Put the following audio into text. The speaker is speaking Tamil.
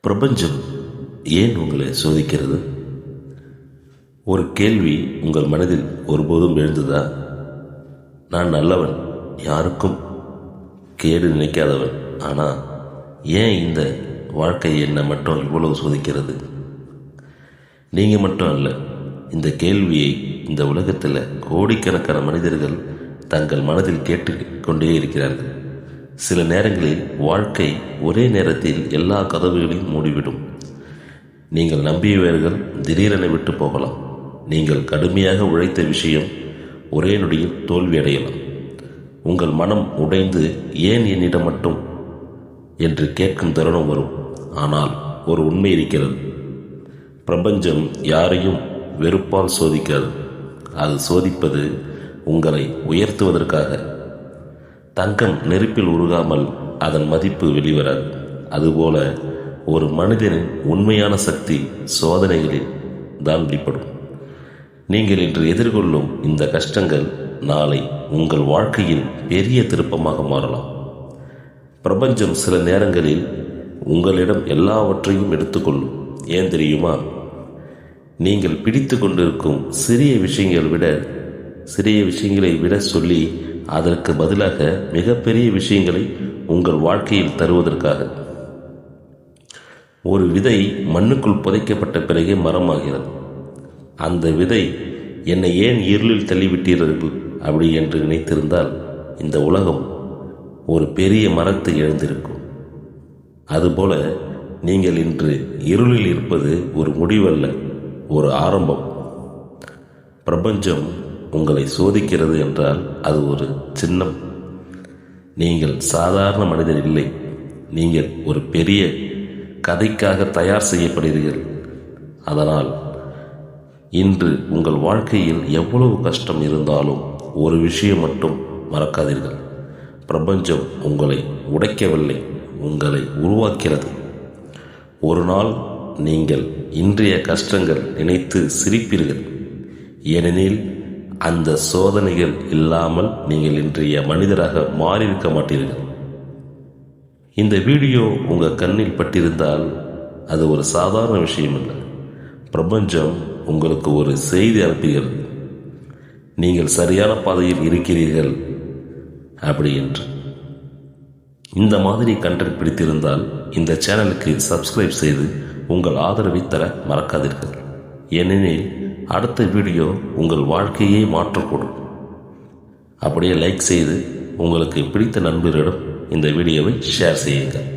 பிரபஞ்சம் ஏன் உங்களை சோதிக்கிறது? ஒரு கேள்வி உங்கள் மனதில் ஒருபோதும் எழுந்ததா? நான் நல்லவன், யாருக்கும் கேடு நினைக்காதவன், ஆனால் ஏன் இந்த வாழ்க்கை என்னை மட்டும் இவ்வளவு சோதிக்கிறது? நீங்கள் மட்டும் அல்ல, இந்த கேள்வியை இந்த உலகத்தில் கோடிக்கணக்கான மனிதர்கள் தங்கள் மனதில் கேட்டு கொண்டே இருக்கிறார்கள். சில நேரங்களில் வாழ்க்கை ஒரே நேரத்தில் எல்லா கதவுகளையும் மூடிவிடும். நீங்கள் நம்பியவர்கள் திடீரென விட்டு போகலாம். நீங்கள் கடுமையாக உழைத்த விஷயம் ஒரே நொடியில் தோல்வியடையலாம். உங்கள் மனம் உடைந்து ஏன் என்னிடம் மட்டும் என்று கேட்கும் தருணம் வரும். ஆனால் ஒரு உண்மை இருக்கிறது. பிரபஞ்சம் யாரையும் வெறுப்பால் சோதிக்காது. அது சோதிப்பது உங்களை உயர்த்துவதற்காக. தங்கம் நெருப்பில் உருகாமல் அதன் மதிப்பு வெளிவராது. அதுபோல ஒரு மனிதனின் உண்மையான சக்தி சோதனைகளில் தான் வெளிப்படும். நீங்கள் இன்று எதிர்கொள்ளும் இந்த கஷ்டங்கள் நாளை உங்கள் வாழ்க்கையில் பெரிய திருப்பமாக மாறலாம். பிரபஞ்சம் சில நேரங்களில் உங்களிடம் எல்லாவற்றையும் எடுத்துக்கொள்ளும். ஏன் தெரியுமா? நீங்கள் பிடித்து கொண்டிருக்கும் சிறிய விஷயங்களை விட சொல்லி அதற்கு பதிலாக மிகப்பெரிய விஷயங்களை உங்கள் வாழ்க்கையில் தருவதற்காக. ஒரு விதை மண்ணுக்குள் புதைக்கப்பட்ட பிறகே மரமாகிறது. அந்த விதை என்னை ஏன் இருளில் தள்ளிவிட்டீர்கள் அப்படி என்று நினைத்திருந்தால் இந்த உலகம் ஒரு பெரிய மரத்தை எழுந்திருக்கும். அதுபோல நீங்கள் இன்று இருளில் இருப்பது ஒரு முடிவல்ல, ஒரு ஆரம்பம். பிரபஞ்சம் உங்களை சோதிக்கிறது என்றால் அது ஒரு சின்னம். நீங்கள் சாதாரண மனிதர் இல்லை. நீங்கள் ஒரு பெரிய கதைக்காக தயார் செய்யப்படுகிறீர்கள். அதனால் இன்று உங்கள் வாழ்க்கையில் எவ்வளவு கஷ்டம் இருந்தாலும் ஒரு விஷயம் மட்டும் மறக்காதீர்கள். பிரபஞ்சம் உங்களை உடைக்கவில்லை, உங்களை உருவாக்கிறது. ஒரு நாள் நீங்கள் இன்றைய கஷ்டங்கள் நினைத்து சிரிப்பீர்கள். ஏனெனில் அந்த சோதனைகள் இல்லாமல் நீங்கள் இன்றைய மனிதராக மாறியிருக்க மாட்டீர்கள். இந்த வீடியோ உங்கள் கண்ணில் பட்டிருந்தால் அது ஒரு சாதாரண விஷயம் இல்லை. பிரபஞ்சம் உங்களுக்கு ஒரு செய்தி அனுப்புகிறது. நீங்கள் சரியான பாதையில் இருக்கிறீர்கள் அப்படி என்று. இந்த மாதிரி கண்டென்ட் பிடித்திருந்தால் இந்த சேனலுக்கு சப்ஸ்கிரைப் செய்து உங்கள் ஆதரவை தர மறக்காதீர்கள். ஏனெனில் அடுத்த வீடியோ உங்கள் வாழ்க்கையை மாற்றக்கூடும். அப்படியே லைக் செய்து உங்களுக்கு பிடித்த நண்பர்களிடம் இந்த வீடியோவை ஷேர் செய்யுங்கள்.